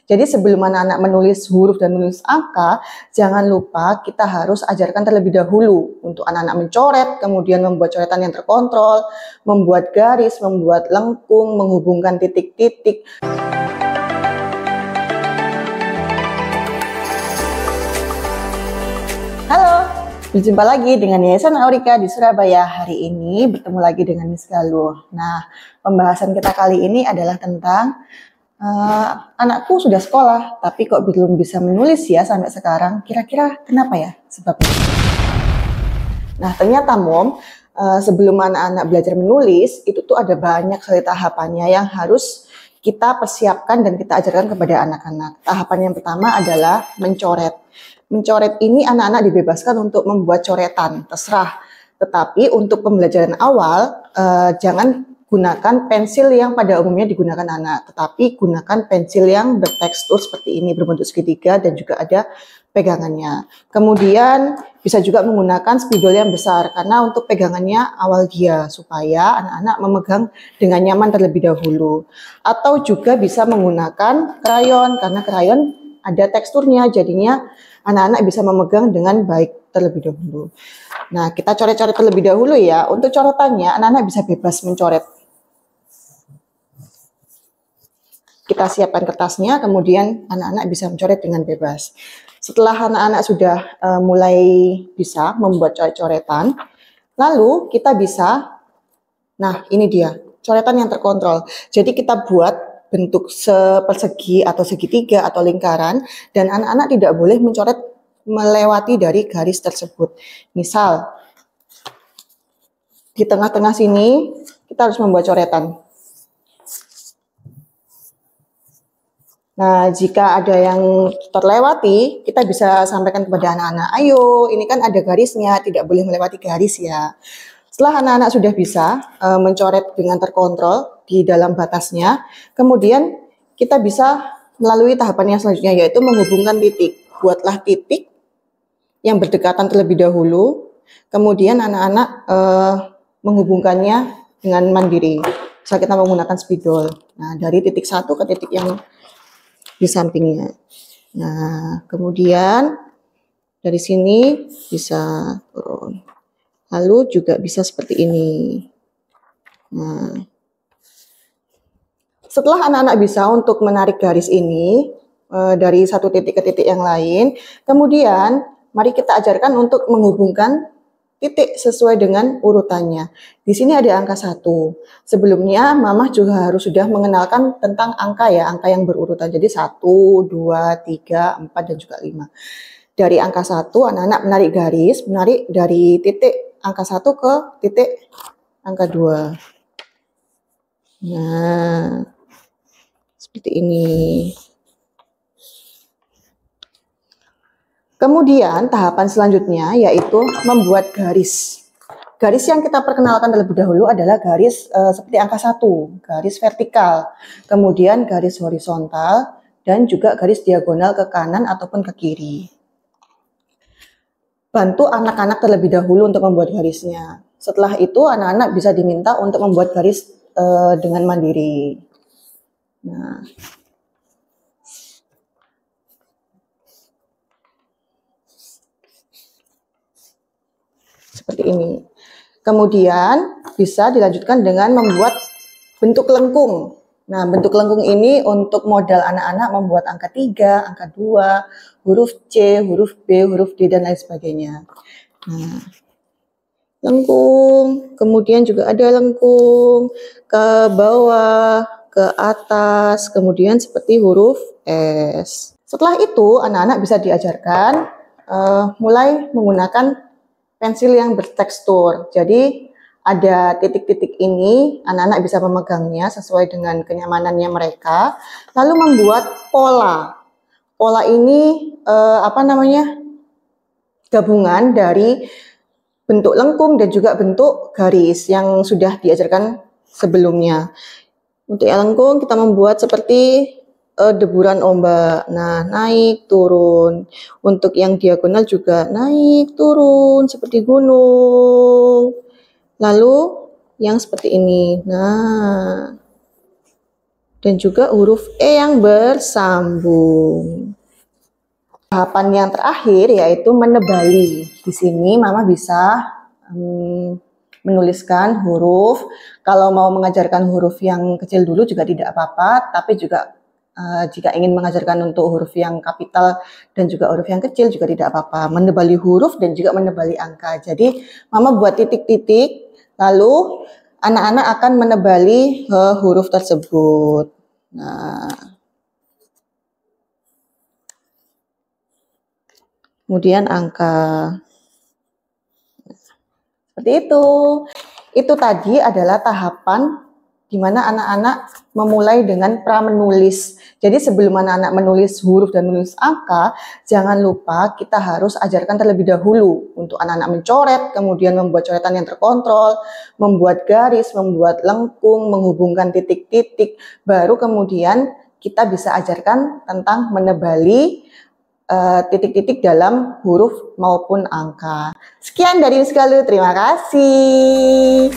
Jadi sebelum anak-anak menulis huruf dan menulis angka, jangan lupa kita harus ajarkan terlebih dahulu untuk anak-anak mencoret, kemudian membuat coretan yang terkontrol, membuat garis, membuat lengkung, menghubungkan titik-titik. Halo, berjumpa lagi dengan Yayasan Aurika di Surabaya. Hari ini bertemu lagi dengan Miss Galuh. Nah, pembahasan kita kali ini adalah tentang anakku sudah sekolah, tapi kok belum bisa menulis ya sampai sekarang. Kira-kira kenapa ya sebabnya? Nah, ternyata Mom, sebelum anak-anak belajar menulis, itu tuh ada banyak sekali tahapannya yang harus kita persiapkan dan kita ajarkan kepada anak-anak. Tahapan yang pertama adalah mencoret. Mencoret ini anak-anak dibebaskan untuk membuat coretan, terserah. Tetapi untuk pembelajaran awal, jangan gunakan pensil yang pada umumnya digunakan anak, tetapi gunakan pensil yang bertekstur seperti ini, berbentuk segitiga dan juga ada pegangannya. Kemudian bisa juga menggunakan spidol yang besar, karena untuk pegangannya awal dia, supaya anak-anak memegang dengan nyaman terlebih dahulu. Atau juga bisa menggunakan krayon, karena krayon ada teksturnya, jadinya anak-anak bisa memegang dengan baik terlebih dahulu. Nah, kita coret-coret terlebih dahulu ya. Untuk coretannya, anak-anak bisa bebas mencoret. Kita siapkan kertasnya, kemudian anak-anak bisa mencoret dengan bebas. Setelah anak-anak sudah mulai bisa membuat coret-coretan, lalu kita bisa, nah ini dia, coretan yang terkontrol. Jadi kita buat bentuk persegi atau segitiga atau lingkaran, dan anak-anak tidak boleh mencoret melewati dari garis tersebut. Misal, di tengah-tengah sini kita harus membuat coretan. Nah, jika ada yang terlewati, kita bisa sampaikan kepada anak-anak, ayo, ini kan ada garisnya, tidak boleh melewati garis ya. Setelah anak-anak sudah bisa mencoret dengan terkontrol di dalam batasnya, kemudian kita bisa melalui tahapan yang selanjutnya, yaitu menghubungkan titik. Buatlah titik yang berdekatan terlebih dahulu, kemudian anak-anak menghubungkannya dengan mandiri. Bisa kita menggunakan spidol. Nah, dari titik satu ke titik yang di sampingnya. Nah, kemudian dari sini bisa turun. Lalu juga bisa seperti ini. Nah, setelah anak-anak bisa untuk menarik garis ini dari satu titik ke titik yang lain, kemudian mari kita ajarkan untuk menghubungkan titik sesuai dengan urutannya. Di sini ada angka 1. Sebelumnya Mama juga harus sudah mengenalkan tentang angka ya, angka yang berurutan. Jadi 1, 2, 3, 4 dan juga 5. Dari angka 1 anak-anak menarik garis, menarik dari titik angka 1 ke titik angka 2. Nah, seperti ini. Kemudian tahapan selanjutnya yaitu membuat garis. Garis yang kita perkenalkan terlebih dahulu adalah garis seperti angka 1, garis vertikal, kemudian garis horizontal, dan juga garis diagonal ke kanan ataupun ke kiri. Bantu anak-anak terlebih dahulu untuk membuat garisnya. Setelah itu anak-anak bisa diminta untuk membuat garis dengan mandiri. Nah, seperti ini. Kemudian bisa dilanjutkan dengan membuat bentuk lengkung. Nah, bentuk lengkung ini untuk modal anak-anak membuat angka 3, angka 2, huruf C, huruf B, huruf D, dan lain sebagainya. Nah, lengkung, kemudian juga ada lengkung ke bawah, ke atas, kemudian seperti huruf S. Setelah itu, anak-anak bisa diajarkan mulai menggunakan pensil yang bertekstur. Jadi ada titik-titik ini, anak-anak bisa memegangnya sesuai dengan kenyamanannya mereka. Lalu membuat pola. Pola ini gabungan dari bentuk lengkung dan juga bentuk garis yang sudah diajarkan sebelumnya. Untuk yang lengkung kita membuat seperti deburan ombak. Nah, naik, turun. Untuk yang diagonal juga naik, turun, seperti gunung. Lalu, yang seperti ini. Nah, dan juga huruf E yang bersambung. Tahapan yang terakhir yaitu menebali. Di sini Mama bisa menuliskan huruf. Kalau mau mengajarkan huruf yang kecil dulu juga tidak apa-apa, tapi juga jika ingin mengajarkan untuk huruf yang kapital dan juga huruf yang kecil juga tidak apa-apa. Menebali huruf dan juga menebali angka. Jadi Mama buat titik-titik, lalu anak-anak akan menebali huruf tersebut. Nah, kemudian angka. Seperti itu. Itu tadi adalah tahapan di mana anak-anak memulai dengan pra-menulis. Jadi sebelum anak-anak menulis huruf dan menulis angka, jangan lupa kita harus ajarkan terlebih dahulu untuk anak-anak mencoret, kemudian membuat coretan yang terkontrol, membuat garis, membuat lengkung, menghubungkan titik-titik, baru kemudian kita bisa ajarkan tentang menebali titik-titik dalam huruf maupun angka. Sekian dari Miss Galuh, terima kasih.